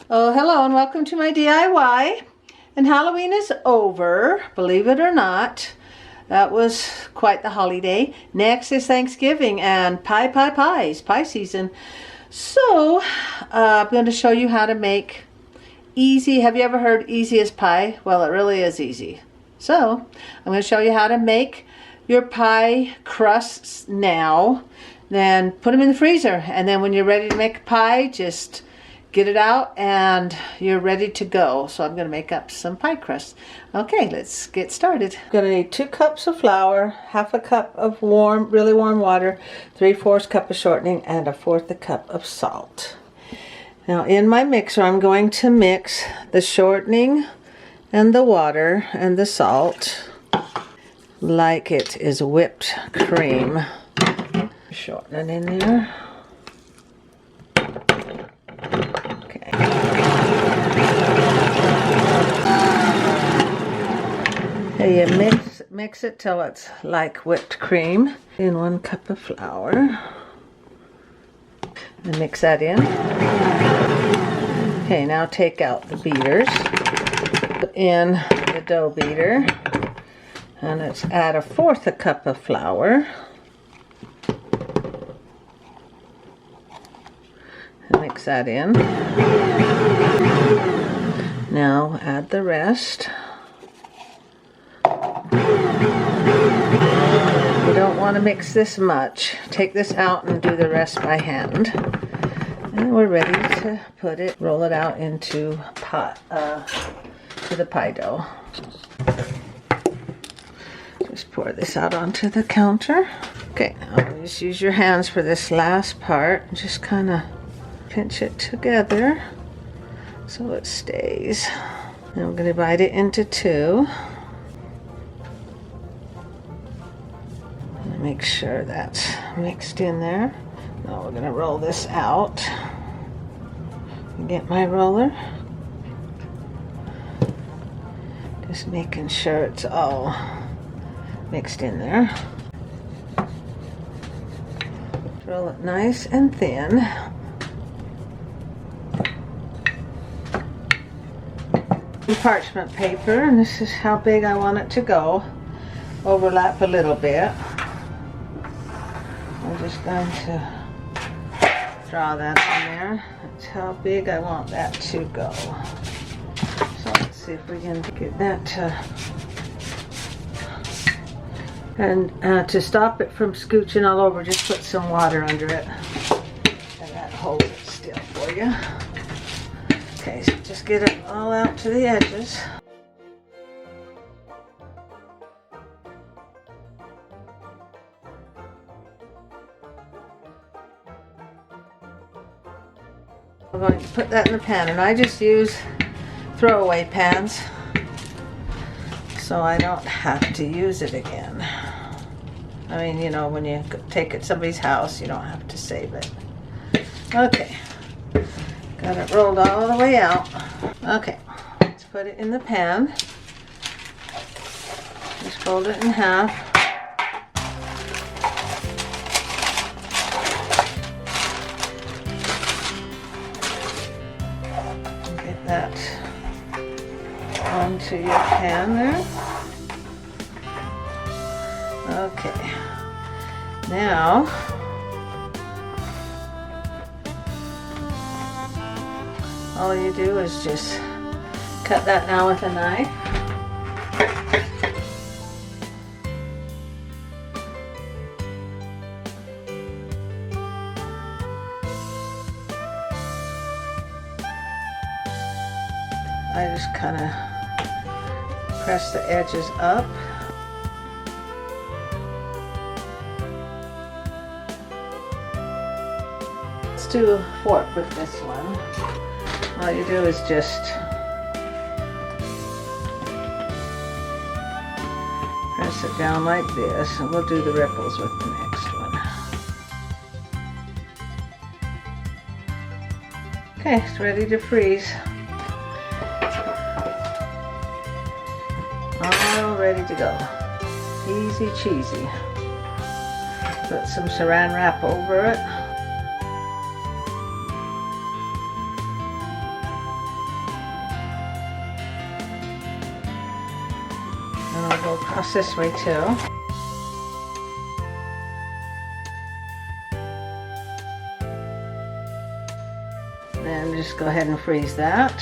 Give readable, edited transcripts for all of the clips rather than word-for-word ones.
Oh, hello and welcome to my DIY. And Halloween is over, believe it or not. That was quite the holiday. Next is Thanksgiving and pie season. So, I'm going to show you how to make easy. Have you ever heard easy as pie? Well, it really is easy. So, I'm going to show you how to make your pie crusts now. Then put them in the freezer. And then when you're ready to make a pie, just get it out and you're ready to go. So I'm going to make up some pie crust. Okay, let's get started. I'm going to need 2 cups of flour, half a cup of really warm water, 3/4 cup of shortening, and 1/4 cup of salt. Now in my mixer, I'm going to mix the shortening and the water and the salt like it is whipped cream. Shorten it in there. You mix it till it's like whipped cream. In 1 cup of flour. And mix that in. Okay, now take out the beaters. Put in the dough beater. And let's add 1/4 cup of flour. And mix that in. Now add the rest. You don't want to mix this much. Take this out and do the rest by hand. And we're ready to put it, roll it out into to the pie dough. Just pour this out onto the counter. Okay, now just use your hands for this last part. Just kind of pinch it together so it stays. Now we're going to divide it into 2. Make sure that's mixed in there. Now we're going to roll this out. Get my roller. Just making sure it's all mixed in there. Roll it nice and thin. Parchment paper, and this is how big I want it to go. Overlap a little bit. I'm just going to draw that on there. That's how big I want that to go. So let's see if we can get that to... And to stop it from scooching all over, just put some water under it. And that holds it still for you. Okay, so just get it all out to the edges. We're going to put that in the pan, and I just use throwaway pans so I don't have to use it again. I mean, you know, when you take it to somebody's house, you don't have to save it. Okay, got it rolled all the way out. Okay, let's put it in the pan. Just fold it in half. That onto your pan there. Okay, now all you do is just cut that now with a knife. I just kind of press the edges up. Let's do a fork with this one. All you do is just press it down like this, and we'll do the ripples with the next one. Okay, it's ready to freeze. All ready to go. Easy cheesy. Put some saran wrap over it. And I'll go across this way too. And just go ahead and freeze that.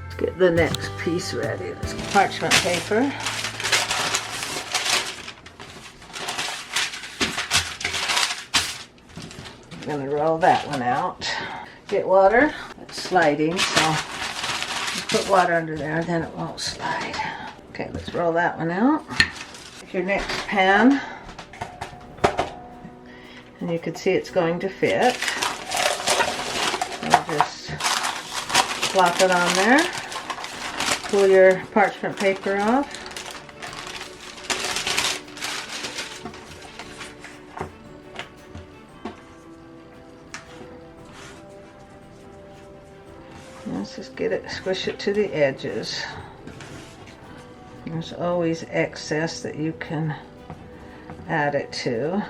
Let's get the next piece ready. Let's get parchment paper. I'm going to roll that one out. Get water. It's sliding, so just put water under there, then it won't slide. Okay, let's roll that one out. Take your next pan, and you can see it's going to fit. And just plop it on there. Pull your parchment paper off. Let's just get it, squish it to the edges. There's always excess that you can add it to.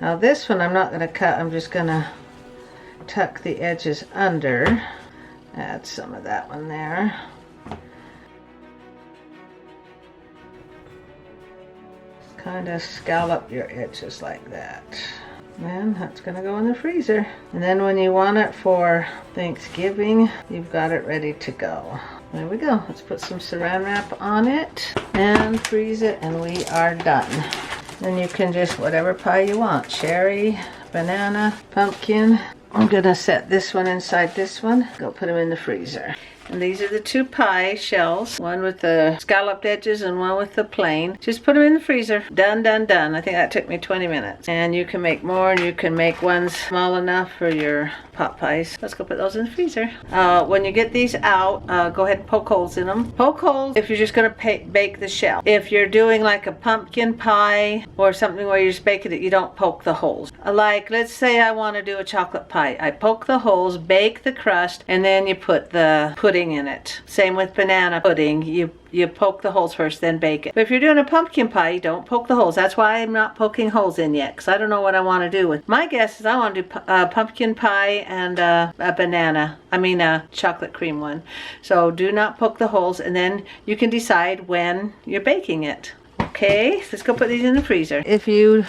Now this one I'm not going to cut, I'm just going to tuck the edges under. Add some of that one there. Kind of scallop your edges like that. And that's going to go in the freezer. And then when you want it for Thanksgiving, you've got it ready to go. There we go. Let's put some saran wrap on it and freeze it, and we are done. Then you can just, whatever pie you want, cherry, banana, pumpkin. I'm going to set this one inside this one. Go put them in the freezer. And these are the two pie shells, one with the scalloped edges and one with the plain. Just put them in the freezer. Done, done, done. I think that took me 20 minutes. And you can make more, and you can make ones small enough for your pot pies. Let's go put those in the freezer. When you get these out, go ahead and poke holes in them. Poke holes if you're just going to bake the shell. If you're doing like a pumpkin pie or something where you're just baking it, you don't poke the holes. Like, let's say I want to do a chocolate pie. I poke the holes, bake the crust, and then you put the pudding in it. Same with banana pudding. You poke the holes first, then bake it. But if you're doing a pumpkin pie, you don't poke the holes. That's why I'm not poking holes in yet, because I don't know what I want to do with. My guess is I want to do pumpkin pie and a banana. I mean a chocolate cream one. So do not poke the holes, and then you can decide when you're baking it. Okay, let's go put these in the freezer. If you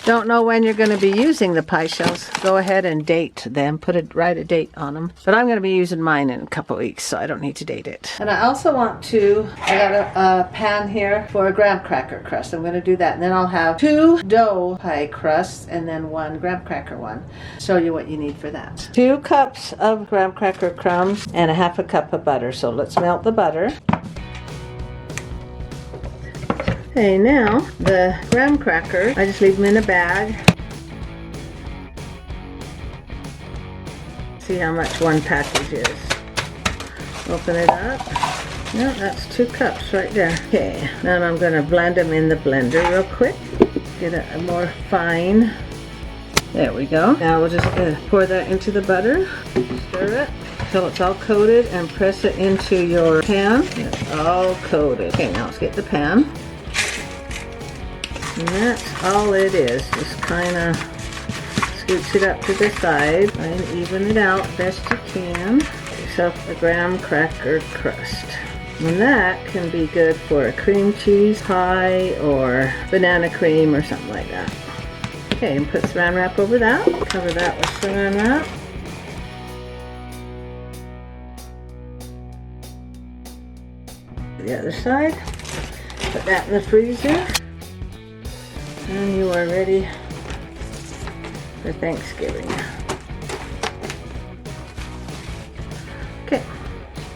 don't know when you're going to be using the pie shells, go ahead and date them. Write a date on them. But I'm going to be using mine in a couple weeks, so I don't need to date it. And I also want to, I got a pan here for a graham cracker crust. I'm going to do that. And then I'll have 2 dough pie crusts and then 1 graham cracker one. Show you what you need for that. 2 cups of graham cracker crumbs and a 1/2 cup of butter. So let's melt the butter. Okay, now the graham crackers, I just leave them in a bag. See how much one package is. Open it up. Yeah, that's 2 cups right there. Okay, now I'm going to blend them in the blender real quick. Get it more fine. There we go. Now we'll just pour that into the butter. Stir it till it's all coated and press it into your pan. It's all coated. Okay, now let's get the pan. And that's all it is. Just kind of scooch it up to the side and even it out best you can. Get yourself a graham cracker crust. And that can be good for a cream cheese pie or banana cream or something like that. Okay, and put saran wrap over that. Cover that with saran wrap. The other side. Put that in the freezer. And you are ready for Thanksgiving. Okay,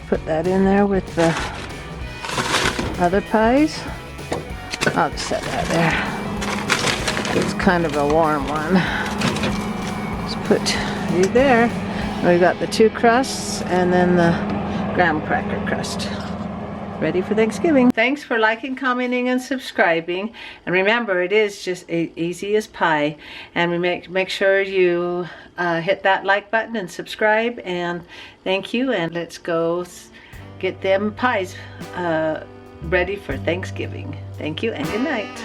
put that in there with the other pies. I'll just set that there. It's kind of a warm one. Just put you there. We've got the 2 crusts and then the graham cracker crust. Ready for Thanksgiving. Thanks for liking, commenting, and subscribing. And remember, it is just easy as pie. And we make sure you hit that like button and subscribe. And thank you. And let's go get them pies ready for Thanksgiving. Thank you and good night.